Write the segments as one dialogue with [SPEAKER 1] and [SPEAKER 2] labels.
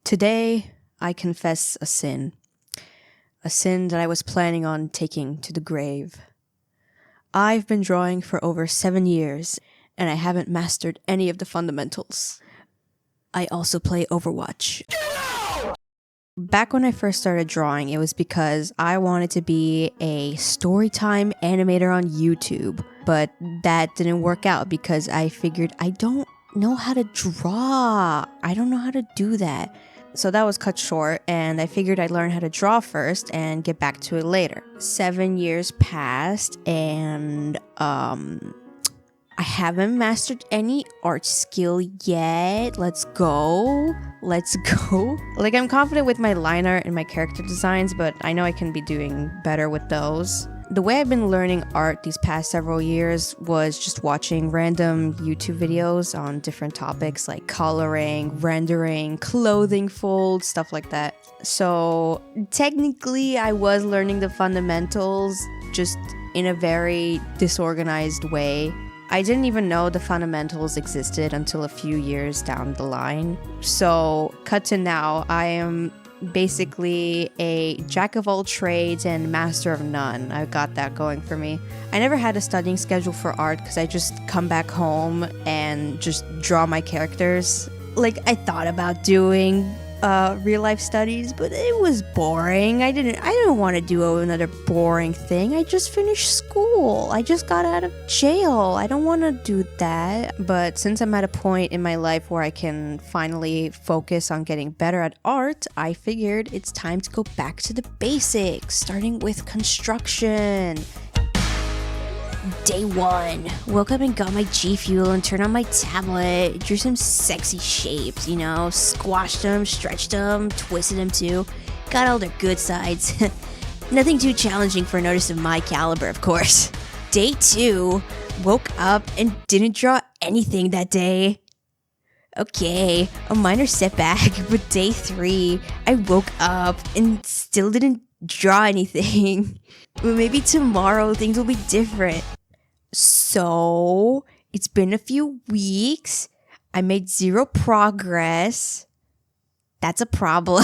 [SPEAKER 1] Today, I confess a sin that I was planning on taking to the grave. I've been drawing for over 7 years, and I haven't mastered any of the fundamentals. I also play Overwatch. Back when I first started drawing, it was because I wanted to be a storytime animator on YouTube, but that didn't work out because I figured I don't know how to draw. I don't know how to do that. So that was cut short, and I figured I'd learn how to draw first and get back to it later. 7 years passed, and I haven't mastered any art skill yet. Let's go. Like, I'm confident with my line art and my character designs, but I know I can be doing better with those. The way I've been learning art these past several years was just watching random YouTube videos on different topics like coloring, rendering, clothing folds, stuff like that. So technically I was learning the fundamentals, just in a very disorganized way. I didn't even know the fundamentals existed until a few years down the line. So cut to now, I am basically a jack of all trades and master of none. I've got that going for me. I never had a studying schedule for art because I just come back home and just draw my characters. Like, I thought about doing real life studies, but it was boring. I didn't want to do another boring thing. I just finished school. I just got out of jail. I don't want to do that. But since I'm at a point in my life where I can finally focus on getting better at art, I figured it's time to go back to the basics, starting with construction. Day 1. Woke up and got my G Fuel and turned on my tablet. Drew some sexy shapes, squashed them, stretched them, twisted them too. Got all their good sides. Nothing too challenging for an artist of my caliber, of course. Day 2. Woke up and didn't draw anything that day. Okay, a minor setback, but day 3, I woke up and still didn't draw anything. But maybe tomorrow things will be different. So, it's been a few weeks. I made 0 progress. That's a problem.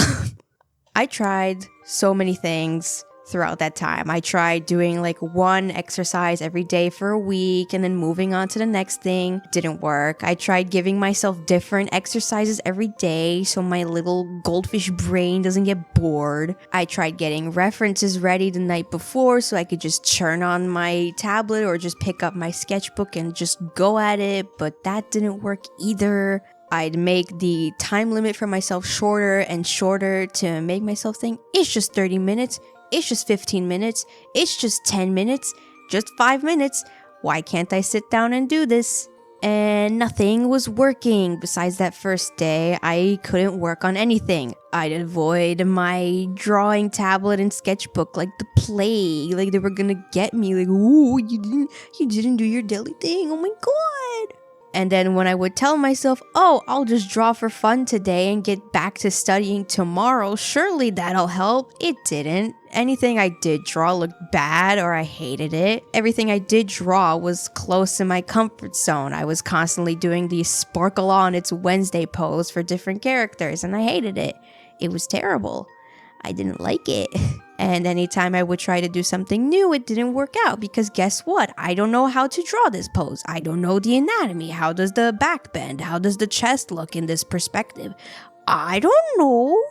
[SPEAKER 1] I tried so many things throughout that time. I tried doing like one exercise every day for a week and then moving on to the next thing. Didn't work. I tried giving myself different exercises every day so my little goldfish brain doesn't get bored. I tried getting references ready the night before so I could just turn on my tablet or just pick up my sketchbook and just go at it, but that didn't work either. I'd make the time limit for myself shorter and shorter to make myself think it's just 30 minutes. It's just 15 minutes. It's just 10 minutes. Just 5 minutes. Why can't I sit down and do this? And nothing was working. Besides that first day, I couldn't work on anything. I'd avoid my drawing tablet and sketchbook like the plague. Like they were gonna get me. Like, ooh, you didn't do your daily thing. Oh my god. And then when I would tell myself, oh, I'll just draw for fun today and get back to studying tomorrow, surely that'll help. It didn't. Anything I did draw looked bad or I hated it. Everything I did draw was close in my comfort zone. I was constantly doing the sparkle on its Wednesday pose for different characters and I hated it. It was terrible. I didn't like it. And anytime I would try to do something new, it didn't work out because guess what? I don't know how to draw this pose. I don't know the anatomy. How does the back bend? How does the chest look in this perspective? I don't know.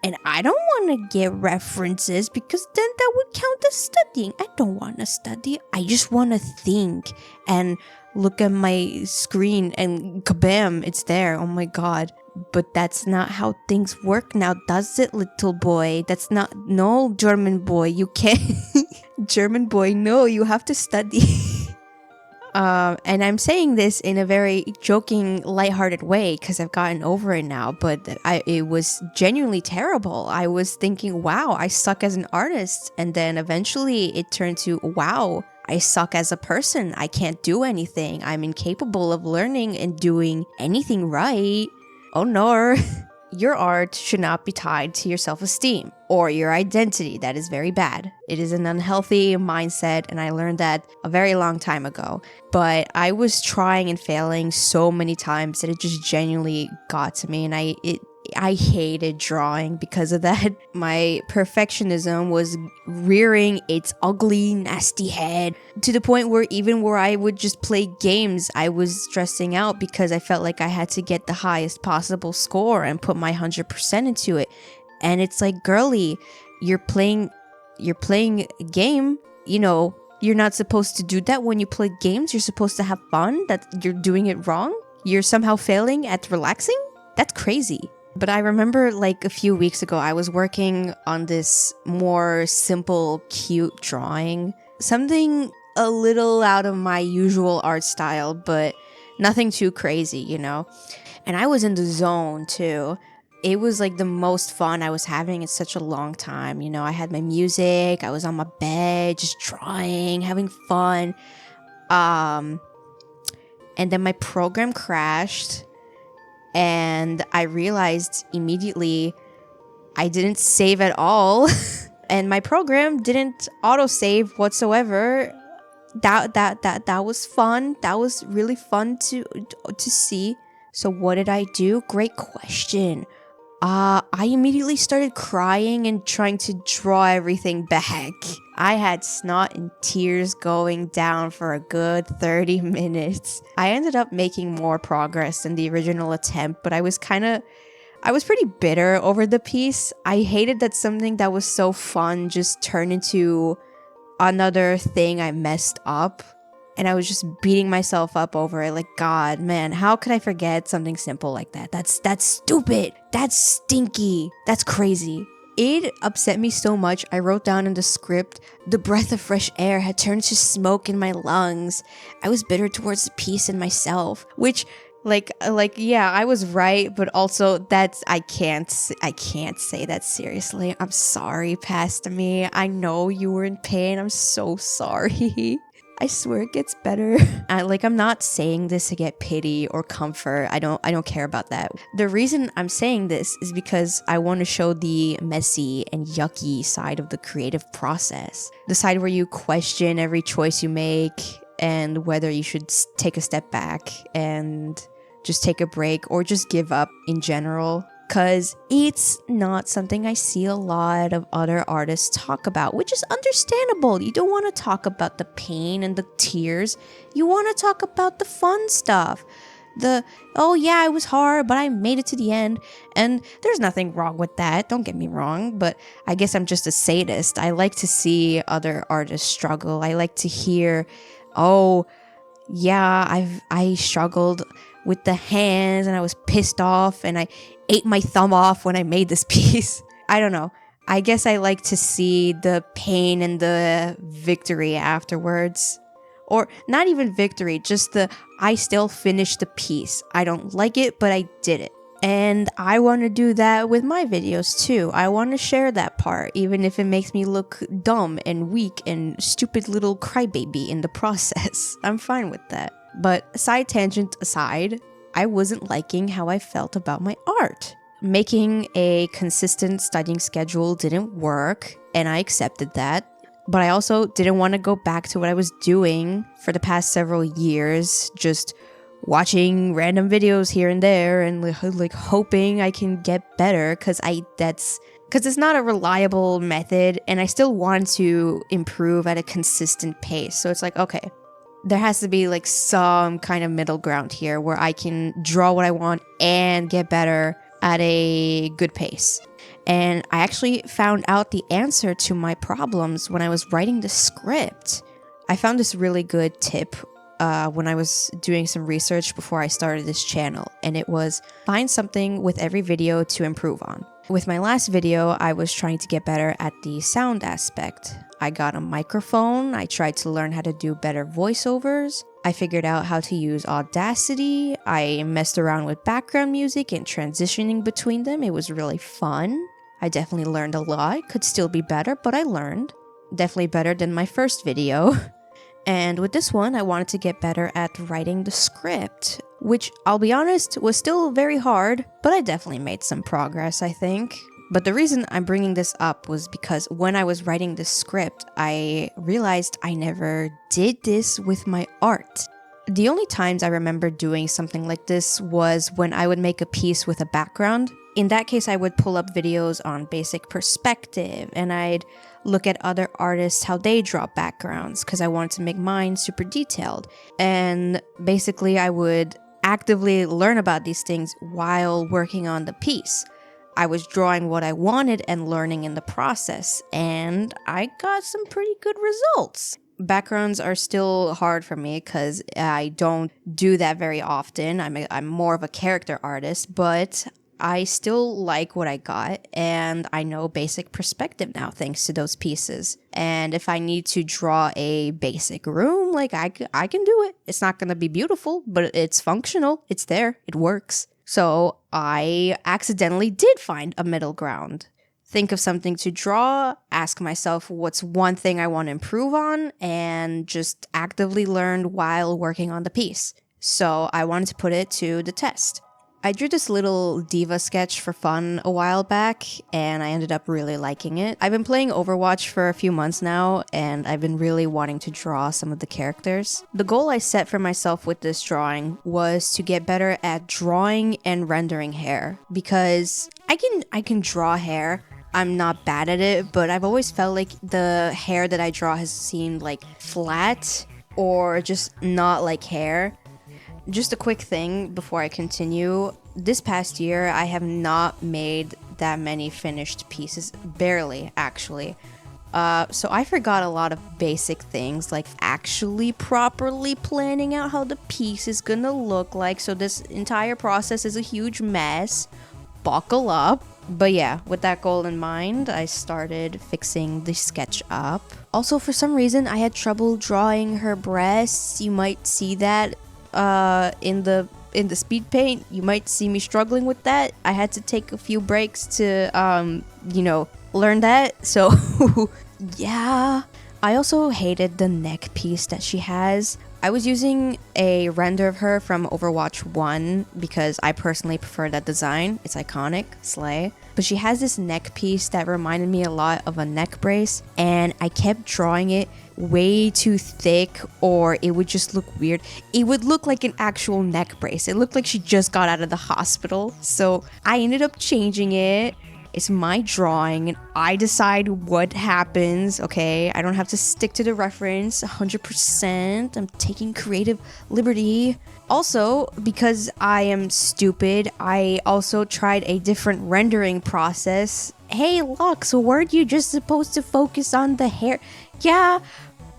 [SPEAKER 1] And I don't want to get references because then that would count as studying. I don't want to study. I just want to think and look at my screen and kabam, it's there. Oh my god. But that's not how things work now, does it, little boy? That's not, no, German boy, you can't. German boy, no, you have to study. And I'm saying this in a very joking, lighthearted way because I've gotten over it now, but it was genuinely terrible. I was thinking, wow, I suck as an artist. And then eventually it turned to, wow, I suck as a person. I can't do anything. I'm incapable of learning and doing anything right. Oh no. Your art should not be tied to your self-esteem or your identity. That is very bad. It is an unhealthy mindset, and I learned that a very long time ago. But I was trying and failing so many times that it just genuinely got to me, and I hated drawing because of that. My perfectionism was rearing its ugly, nasty head to the point where even where I would just play games, I was stressing out because I felt like I had to get the highest possible score and put my 100% into it. And it's like, girly, you're playing a game, you know, you're not supposed to do that when you play games. You're supposed to have fun. That you're doing it wrong. You're somehow failing at relaxing. That's crazy. But I remember like a few weeks ago, I was working on this more simple, cute drawing. Something a little out of my usual art style, but nothing too crazy, you know? And I was in the zone too. It was like the most fun I was having in such a long time. You know, I had my music, I was on my bed, just drawing, having fun. And then my program crashed. And I realized immediately I didn't save at all. And my program didn't autosave whatsoever. That was fun. That was really fun to see. So what did I do? Great question. I immediately started crying and trying to draw everything back. I had snot and tears going down for a good 30 minutes. I ended up making more progress than the original attempt, but I was pretty bitter over the piece. I hated that something that was so fun just turned into another thing I messed up. And I was just beating myself up over it. Like, God, man, how could I forget something simple like that? That's stupid. That's stinky. That's crazy. It upset me so much. I wrote down in the script, the breath of fresh air had turned to smoke in my lungs. I was bitter towards the piece and myself, which yeah, I was right, but also I can't say that seriously. I'm sorry, Pastor Me. I know you were in pain. I'm so sorry. I swear it gets better. I'm not saying this to get pity or comfort. I don't care about that. The reason I'm saying this is because I want to show the messy and yucky side of the creative process. The side where you question every choice you make and whether you should take a step back and just take a break or just give up in general. Because it's not something I see a lot of other artists talk about, which is understandable. You don't want to talk about the pain and the tears. You want to talk about the fun stuff. Oh yeah, it was hard, but I made it to the end. And there's nothing wrong with that, don't get me wrong, but I guess I'm just a sadist. I like to see other artists struggle. I like to hear, oh yeah, I struggled with the hands and I was pissed off and I ate my thumb off when I made this piece. I don't know. I guess I like to see the pain and the victory afterwards. Or not even victory, just I still finished the piece. I don't like it, but I did it. And I want to do that with my videos too. I want to share that part, even if it makes me look dumb and weak and stupid little crybaby in the process. I'm fine with that. But side tangent aside, I wasn't liking how I felt about my art. Making a consistent studying schedule didn't work, and I accepted that. But I also didn't want to go back to what I was doing for the past several years, just watching random videos here and there and like hoping I can get better because it's not a reliable method, and I still want to improve at a consistent pace. So it's like, okay, there has to be like some kind of middle ground here where I can draw what I want and get better at a good pace. And I actually found out the answer to my problems when I was writing the script. I found this really good tip when I was doing some research before I started this channel, and it was find something with every video to improve on. With my last video, I was trying to get better at the sound aspect. I got a microphone, I tried to learn how to do better voiceovers, I figured out how to use Audacity, I messed around with background music and transitioning between them. It was really fun. I definitely learned a lot, could still be better, but I learned. Definitely better than my first video. And with this one, I wanted to get better at writing the script, which, I'll be honest, was still very hard, but I definitely made some progress, I think. But the reason I'm bringing this up was because when I was writing this script, I realized I never did this with my art. The only times I remember doing something like this was when I would make a piece with a background. In that case, I would pull up videos on basic perspective and I'd look at other artists, how they draw backgrounds, because I wanted to make mine super detailed. And basically, I would actively learn about these things while working on the piece. I was drawing what I wanted and learning in the process, and I got some pretty good results. Backgrounds are still hard for me because I don't do that very often. I'm more of a character artist, but I still like what I got, and I know basic perspective now thanks to those pieces. And if I need to draw a basic room, like I can do it. It's not going to be beautiful, but it's functional. It's there. It works. So I accidentally did find a middle ground. Think of something to draw, ask myself what's one thing I want to improve on, and just actively learn while working on the piece. So I wanted to put it to the test. I drew this little diva sketch for fun a while back, and I ended up really liking it. I've been playing Overwatch for a few months now, and I've been really wanting to draw some of the characters. The goal I set for myself with this drawing was to get better at drawing and rendering hair, because I can draw hair. I'm not bad at it, but I've always felt like the hair that I draw has seemed like flat or just not like hair. Just a quick thing before I continue. This past year, I have not made that many finished pieces. Barely, actually. So I forgot a lot of basic things, like actually properly planning out how the piece is gonna look like. So this entire process is a huge mess. Buckle up. But yeah, with that goal in mind, I started fixing the sketch up. Also, for some reason, I had trouble drawing her breasts. You might see that in the speed paint. You might see me struggling with that. I had to take a few breaks to learn that. So yeah. I also hated the neck piece that she has. I was using a render of her from Overwatch 1 because I personally prefer that design. It's iconic, slay. But she has this neck piece that reminded me a lot of a neck brace, and I kept drawing it way too thick or it would just look weird. It would look like an actual neck brace. It looked like she just got out of the hospital. So I ended up changing it. It's my drawing and I decide what happens, okay? I don't have to stick to the reference 100%. I'm taking creative liberty. Also, because I am stupid, I also tried a different rendering process. Hey, Lux, weren't you just supposed to focus on the hair? Yeah,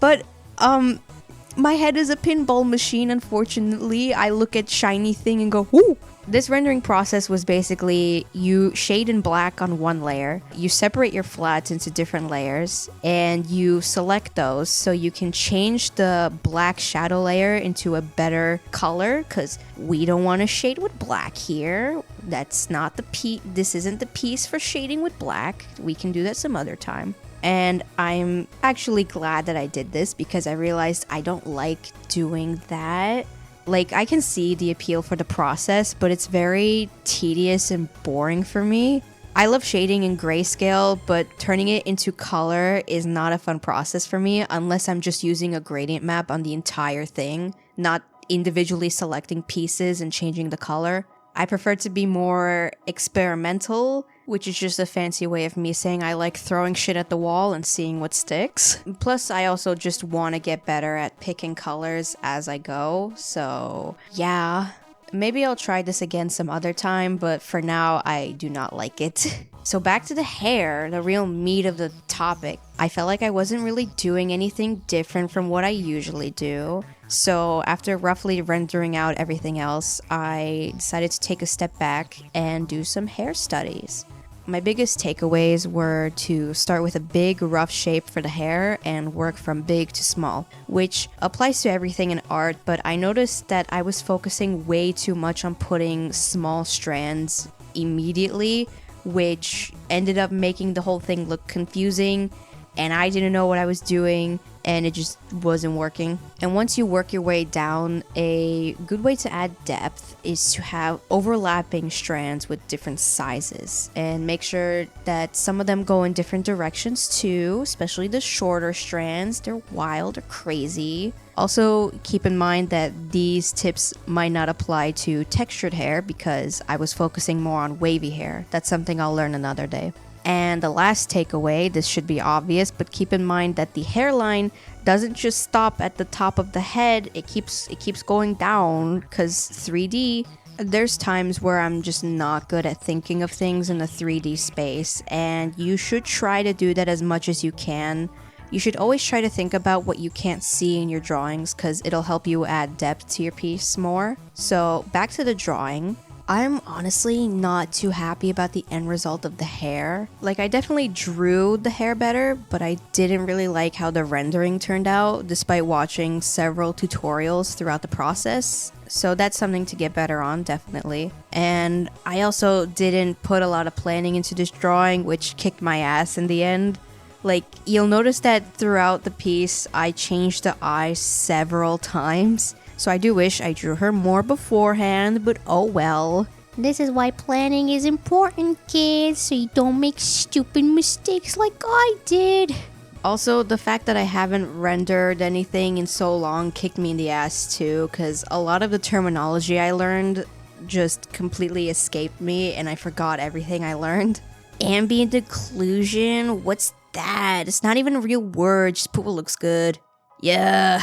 [SPEAKER 1] but my head is a pinball machine, unfortunately. I look at shiny thing and go, whoo! This rendering process was basically you shade in black on one layer, you separate your flats into different layers, and you select those so you can change the black shadow layer into a better color, because we don't want to shade with black here. That's not the piece. This isn't the piece for shading with black. We can do that some other time. And I'm actually glad that I did this because I realized I don't like doing that. Like, I can see the appeal for the process, but it's very tedious and boring for me. I love shading in grayscale, but turning it into color is not a fun process for me unless I'm just using a gradient map on the entire thing, not individually selecting pieces and changing the color. I prefer to be more experimental, which is just a fancy way of me saying I like throwing shit at the wall and seeing what sticks. Plus, I also just want to get better at picking colors as I go, so yeah. Maybe I'll try this again some other time, but for now, I do not like it. So back to the hair, the real meat of the topic. I felt like I wasn't really doing anything different from what I usually do. So after roughly rendering out everything else, I decided to take a step back and do some hair studies. My biggest takeaways were to start with a big rough shape for the hair and work from big to small, which applies to everything in art, but I noticed that I was focusing way too much on putting small strands immediately, which ended up making the whole thing look confusing, and I didn't know what I was doing, and it just wasn't working. And once you work your way down, a good way to add depth is to have overlapping strands with different sizes, and make sure that some of them go in different directions too, especially the shorter strands. They're wild or crazy. Also, keep in mind that these tips might not apply to textured hair because I was focusing more on wavy hair. That's something I'll learn another day. And the last takeaway, this should be obvious, but keep in mind that the hairline doesn't just stop at the top of the head. It keeps going down, because 3D, there's times where I'm just not good at thinking of things in a 3D space, and you should try to do that as much as you can. You should always try to think about what you can't see in your drawings, because it'll help you add depth to your piece more. So back to the drawing. I'm honestly not too happy about the end result of the hair. Like, I definitely drew the hair better, but I didn't really like how the rendering turned out, despite watching several tutorials throughout the process. So that's something to get better on, definitely. And I also didn't put a lot of planning into this drawing, which kicked my ass in the end. Like, you'll notice that throughout the piece, I changed the eyes several times. So I do wish I drew her more beforehand, but oh well.
[SPEAKER 2] This is why planning is important, kids, so you don't make stupid mistakes like I did.
[SPEAKER 1] Also, the fact that I haven't rendered anything in so long kicked me in the ass too, because a lot of the terminology I learned just completely escaped me and I forgot everything I learned. Ambient occlusion? What's that? It's not even a real word, just put what looks good. Yeah.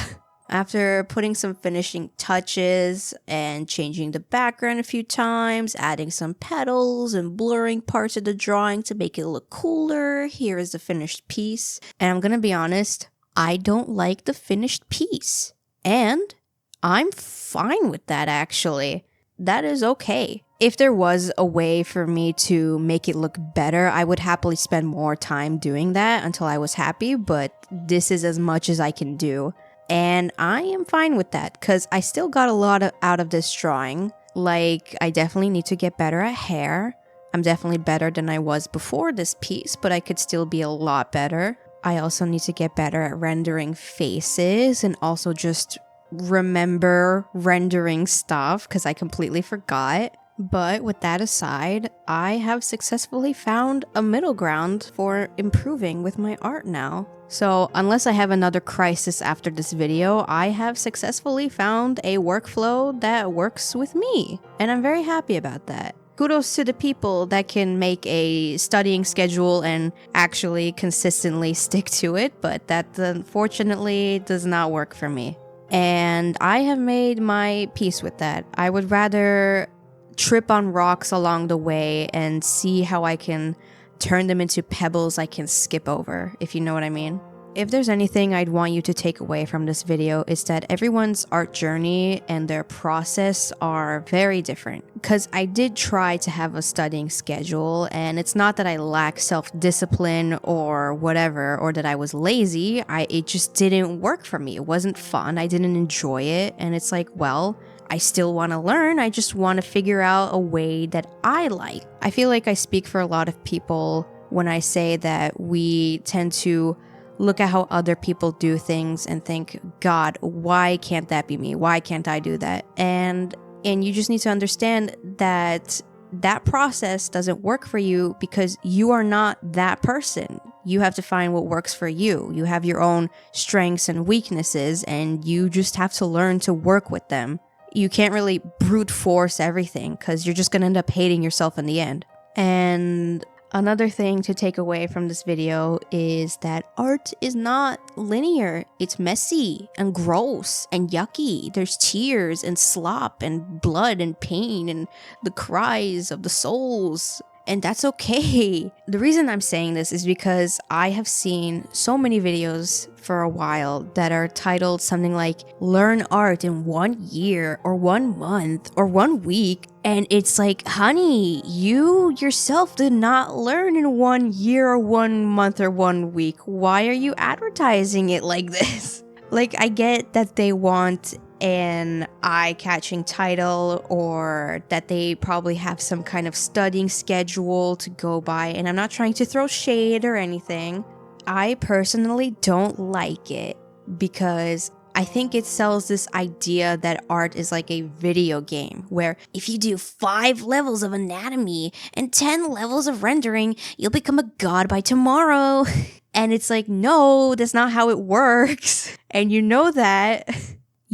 [SPEAKER 1] After putting some finishing touches and changing the background a few times, adding some petals and blurring parts of the drawing to make it look cooler, here is the finished piece. And I'm gonna be honest, I don't like the finished piece. And I'm fine with that, actually. That is okay. If there was a way for me to make it look better, I would happily spend more time doing that until I was happy, but this is as much as I can do. And I am fine with that, because I still got a lot out of this drawing. Like, I definitely need to get better at hair. I'm definitely better than I was before this piece, but I could still be a lot better. I also need to get better at rendering faces and also just remember rendering stuff, because I completely forgot. But with that aside, I have successfully found a middle ground for improving with my art now. So unless I have another crisis after this video, I have successfully found a workflow that works with me. And I'm very happy about that. Kudos to the people that can make a studying schedule and actually consistently stick to it, but that unfortunately does not work for me. And I have made my peace with that. I would rather trip on rocks along the way and see how I can turn them into pebbles I can skip over, if you know what I mean. If there's anything I'd want you to take away from this video, is that everyone's art journey and their process are very different. Because I did try to have a studying schedule, and it's not that I lack self-discipline or whatever, or that I was lazy. It just didn't work for me. It wasn't fun. I didn't enjoy it. And it's like, well, I still want to learn. I just want to figure out a way that I like. I feel like I speak for a lot of people when I say that we tend to look at how other people do things and think, God, why can't that be me? Why can't I do that? And you just need to understand that that process doesn't work for you because you are not that person. You have to find what works for you. You have your own strengths and weaknesses, and you just have to learn to work with them. You can't really brute force everything because you're just going to end up hating yourself in the end. And another thing to take away from this video is that art is not linear. It's messy and gross and yucky. There's tears and slop and blood and pain and the cries of the souls. And that's okay. The reason I'm saying this is because I have seen so many videos for a while that are titled something like "Learn art in 1 year" or 1 month or 1 week. And it's like, honey, you yourself did not learn in 1 year or 1 month or 1 week. Why are you advertising it like this? Like, I get that they want an eye-catching title, or that they probably have some kind of studying schedule to go by, and I'm not trying to throw shade or anything. I personally don't like it. because I think it sells this idea that art is like a video game where if you do 5 levels of anatomy and 10 levels of rendering, you'll become a god by tomorrow. And it's like, no, that's not how it works. And you know that.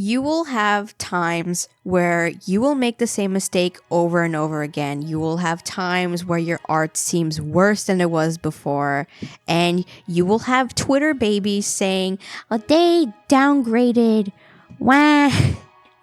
[SPEAKER 1] You will have times where you will make the same mistake over and over again. You will have times where your art seems worse than it was before. And you will have Twitter babies saying,
[SPEAKER 2] Oh, they downgraded. Wah.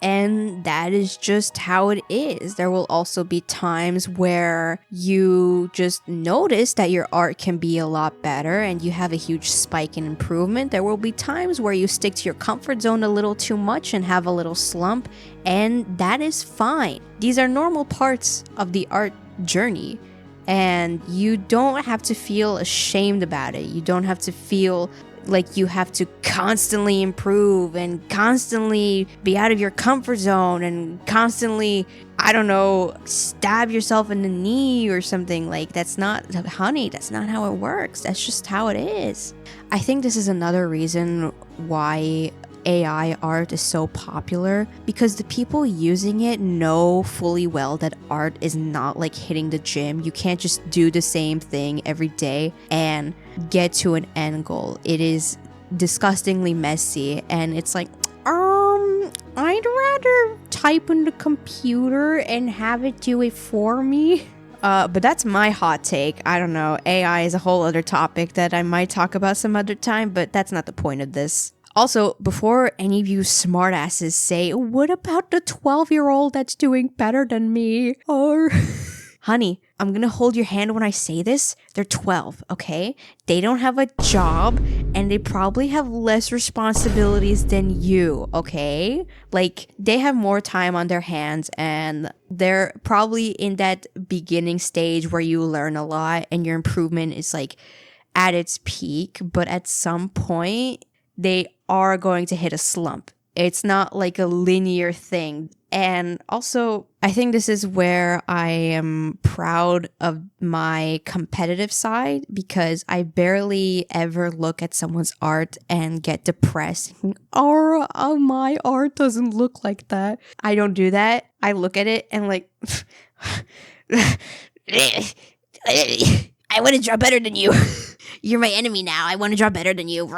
[SPEAKER 1] and that is just how it is. There will also be times where you just notice that your art can be a lot better and you have a huge spike in improvement. There will be times where you stick to your comfort zone a little too much and have a little slump, and that is fine. These are normal parts of the art journey, and you don't have to feel ashamed about it. You don't have to feel like you have to constantly improve and constantly be out of your comfort zone and constantly, I don't know, stab yourself in the knee or something. Like, that's not, honey, that's not how it works. That's just how it is. I think this is another reason why AI art is so popular, because the people using it know fully well that art is not like hitting the gym. You can't just do the same thing every day and get to an end goal. It is disgustingly messy, and it's like,
[SPEAKER 2] I'd rather type in the computer and have it do it for me.
[SPEAKER 1] But that's my hot take. I don't know. AI is a whole other topic that I might talk about some other time, but that's not the point of this. Also, before any of you smartasses say,
[SPEAKER 2] What about the 12-year-old that's doing better than me? Or,
[SPEAKER 1] honey, I'm gonna hold your hand when I say this. They're 12, okay? They don't have a job, and they probably have less responsibilities than you, okay? Like, they have more time on their hands, and they're probably in that beginning stage where you learn a lot and your improvement is like at its peak, but at some point, they are going to hit a slump. It's not like a linear thing. And also, I think this is where I am proud of my competitive side, because I barely ever look at someone's art and get depressed.
[SPEAKER 2] my art doesn't look like that.
[SPEAKER 1] I don't do that. I look at it and like, I want to draw better than you. You're my enemy now. I want to draw better than you.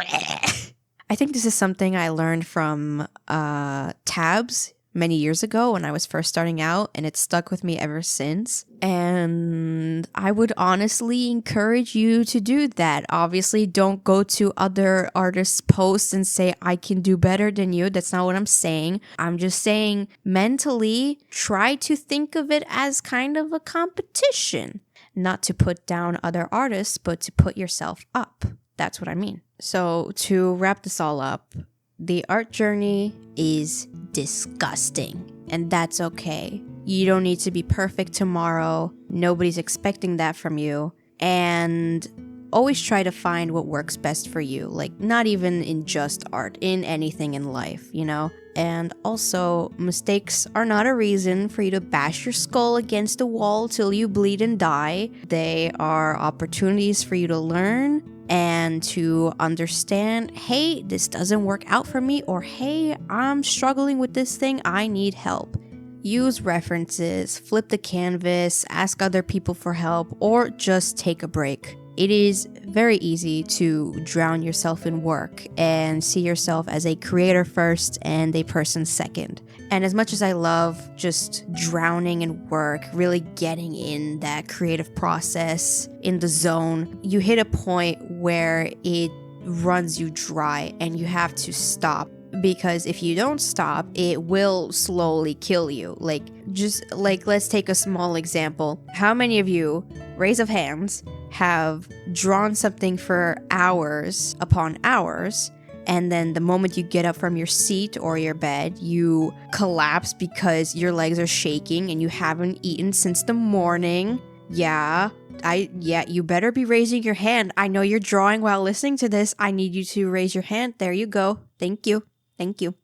[SPEAKER 1] I think this is something I learned from tabs many years ago when I was first starting out, and it's stuck with me ever since. And I would honestly encourage you to do that. Obviously, don't go to other artists' posts and say, I can do better than you. That's not what I'm saying. I'm just saying mentally, try to think of it as kind of a competition. Not to put down other artists, but to put yourself up. That's what I mean. So to wrap this all up, the art journey is disgusting, and that's okay. You don't need to be perfect tomorrow. Nobody's expecting that from you. And always try to find what works best for you. Like, not even in just art, in anything in life, you know? And also, mistakes are not a reason for you to bash your skull against the wall till you bleed and die. They are opportunities for you to learn and to understand, hey, this doesn't work out for me, or hey, I'm struggling with this thing, I need help. Use references, flip the canvas, ask other people for help, or just take a break. It is very easy to drown yourself in work and see yourself as a creator first and a person second. And as much as I love just drowning in work, really getting in that creative process, in the zone, you hit a point where it runs you dry and you have to stop. Because if you don't stop, it will slowly kill you. Let's take a small example. How many of you, raise of hands, have drawn something for hours upon hours, and then the moment you get up from your seat or your bed, you collapse because your legs are shaking and you haven't eaten since the morning? Yeah, you better be raising your hand. I know you're drawing while listening to this. I need you to raise your hand. There you go. Thank you. Thank you.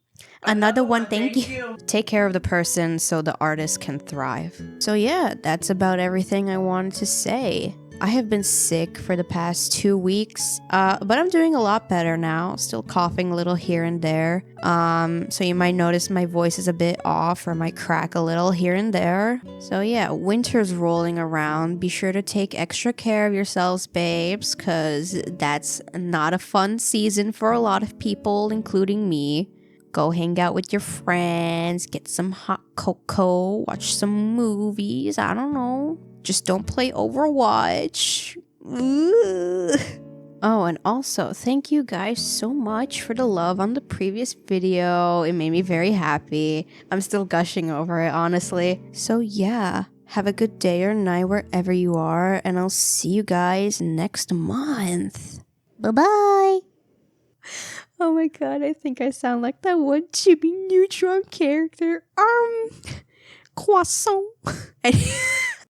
[SPEAKER 1] Another one, thank you. Take care of the person so the artist can thrive. So yeah, that's about everything I wanted to say. I have been sick for the past 2 weeks, but I'm doing a lot better now. Still coughing a little here and there. So you might notice my voice is a bit off or might crack a little here and there. So yeah, winter's rolling around. Be sure to take extra care of yourselves, babes, cause that's not a fun season for a lot of people, including me. Go hang out with your friends, get some hot cocoa, watch some movies, I don't know. Just don't play Overwatch. Ugh. Oh, and also, thank you guys so much for the love on the previous video. It made me very happy. I'm still gushing over it, honestly. So yeah, have a good day or night wherever you are, and I'll see you guys next month.
[SPEAKER 2] Bye-bye.
[SPEAKER 1] Oh my god, I think I sound like that one Chibi Neutron character. Croissant.